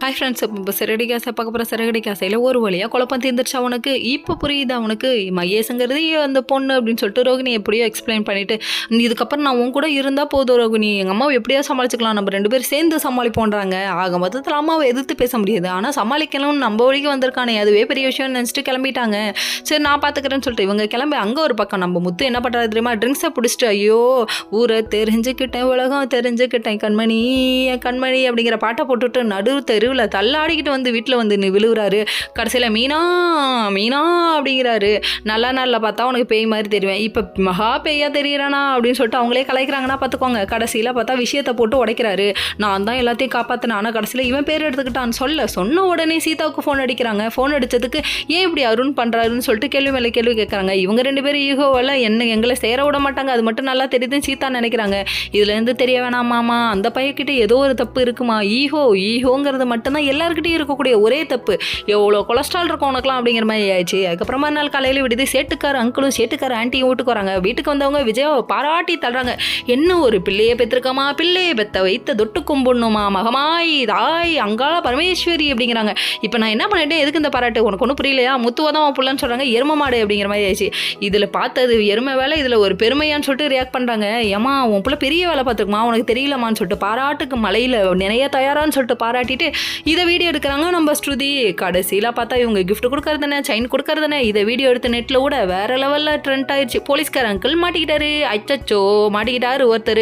Hi friends, இப்போ சிறகடி காசை பார்க்க போகிற சிறகடி காசையில் ஒரு வழியாக குழப்பம் தீர்ந்துருச்சு அவனுக்கு. இப்போ புரியுது அவனுக்கு மகேஷுங்கிறது அந்த பொண்ணு அப்படின்னு சொல்லிட்டு ரோகிணி எப்படியோ எக்ஸ்பிளைன் பண்ணிவிட்டு, இதுக்கப்புறம் நான் உன் கூட இருந்தால் போதும் ரோகிணி, எங்கள் அம்மாவை எப்படியா சமாளிச்சுக்கலாம், நம்ம 2 பேரும் சேர்ந்து சமாளிப்போன்றாங்க. ஆக மொத்தத்தில் அம்மாவை எதிர்த்து பேச முடியாது, ஆனால் சமாளிக்கணும்னு நம்ம வழிக்கு வந்திருக்கானே அதுவே பெரிய விஷயம்னு நினச்சிட்டு கிளம்பிட்டாங்க. சரி நான் பார்த்துக்கிறேன்னு சொல்லிட்டு இவங்க கிளம்பி அங்கே ஒரு பக்கம் நம்ம முத்து என்ன பண்ணுறாரு தெரியுமா, ட்ரிங்க்ஸை பிடிச்சிட்டு ஐயோ ஊரை தெரிஞ்சுக்கிட்டேன் உலகம் தெரிஞ்சுக்கிட்டேன் கண்மணி கண்மணி அப்படிங்கிற பாட்டை போட்டுட்டு நடு தெருவில் தள்ளாடிக்கிட்டு வந்து வீட்டில் வந்து விழுகிறாரு. கடைசியில் மீனா மீனா அப்படிங்கிறாரு. நல்ல நாளில் பார்த்தா உனக்கு பேய் மாதிரி தெரியும், இப்போ மகா பேயா தெரியிறானா அப்படின்னு சொல்லிட்டு அவங்களே கலாய்க்கிறாங்கன்னா பார்த்துக்கோங்க. கடைசியில் பார்த்தா விஷயத்தை போட்டு உடைக்கிறாரு. நான் தான் எல்லாத்தையும் காப்பாற்றினேன், ஆனால் கடைசியில் இவன் பேர் எடுத்துக்கிட்டான்னு சொன்ன உடனே சீதாவுக்கு ஃபோன் அடிக்கிறாங்க. ஃபோன் அடித்ததுக்கு ஏன் இப்படி அருண் பண்ணுறாருன்னு சொல்லிட்டு கேள்வி மேலே கேள்வி கேட்குறாங்க. இவங்க 2 பேரும் ஈகோவால் எங்களை சேர விட மாட்டாங்க, அது மட்டும் நல்லா தெரியுதுன்னு சீதா நினைக்கிறாங்க. இதுலேருந்து தெரிய வேணாமாமா, அந்த பையன்கிட்ட ஏதோ ஒரு தப்பு இருக்குமா, ஈகோங்கிறது மட்டும்தான் எல்லாருக்கிட்டையும் இருக்கக்கூடிய ஒரே தப்பு, எவ்வளோ கொலஸ்ட்ரால் இருக்கும் உனக்குலாம் அப்படிங்கிற மாதிரி ஆயிடுச்சு. அதுக்கப்புறமா நாள் காலையில் விடுது சேட்டுக்கார அங்கிளும் சேட்டுக்கார ஆண்டியும் வீட்டுக்கு வராங்க. வீட்டுக்கு வந்தவங்க விஜயாவை பாராட்டி தள்ளுறாங்க. என்ன ஒரு பிள்ளையை பெற்றிருக்கமா, பிள்ளையை பெத்த வைத்த தொட்டு கும்பிடணுமா, மகமாய் தாய் அங்காள பரமேஸ்வரி அப்படிங்கிறாங்க. இப்போ நான் என்ன பண்ணிட்டேன், எதுக்கு இந்த பாராட்டு, உனக்கு ஒன்றும் புரியலையா, முத்துவதான் புள்ளன்னு சொல்கிறாங்க, எரும மாடு அப்படிங்கிற மாதிரி ஆயிடுச்சு. இதில் பார்த்தது எருமை வேலை, இதில் ஒரு பெருமையான்னு சொல்லிட்டு ரியாக்ட் பண்ணுறாங்க. ஏமா உன் பிள்ளை பெரிய வேலை பார்த்துருக்குமா, உனக்கு தெரியலமான்னு சொல்லிட்டு பாராட்டுக்கு மலையில் நிறைய தயாரான்னு சொல்லிட்டு பாராட்டிட்டு இதை வீடியோ எடுக்கிறாங்க நம்ம ஸ்ருதி. கடைசியில் பார்த்தா இவங்க கிஃப்ட் கொடுக்கறதுனே செயின் கொடுக்கறதுனே இதை வீடியோ எடுத்து நெட்டில் கூட வேற லெவலில் ட்ரெண்ட் ஆயிடுச்சு. போலீஸ்கார அங்கிள் மாட்டிக்கிட்டாரு, அச்சச்சோ மாட்டிக்கிட்டாரு ஒருத்தர்.